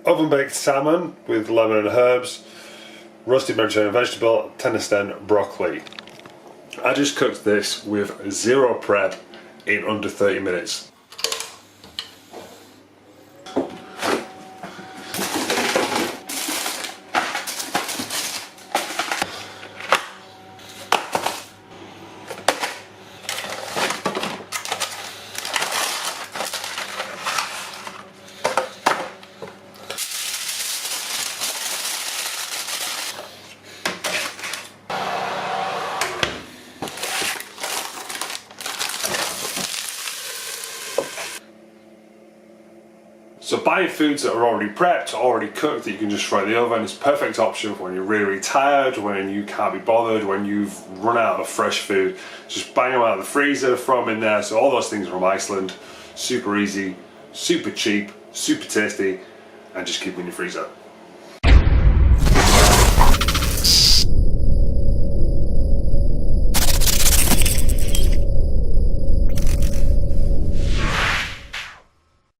Oven baked salmon with lemon and herbs, roasted Mediterranean vegetable, tenderstem, broccoli. I just cooked this with zero prep in under 30 minutes. So buying foods that are already prepped, already cooked, that you can just throw in the oven is a perfect option for when you're really, really tired, when you can't be bothered, when you've run out of fresh food. Just bang them out of the freezer, throw them in there. So all those things are from Iceland. Super easy, super cheap, super tasty, and just keep them in your freezer.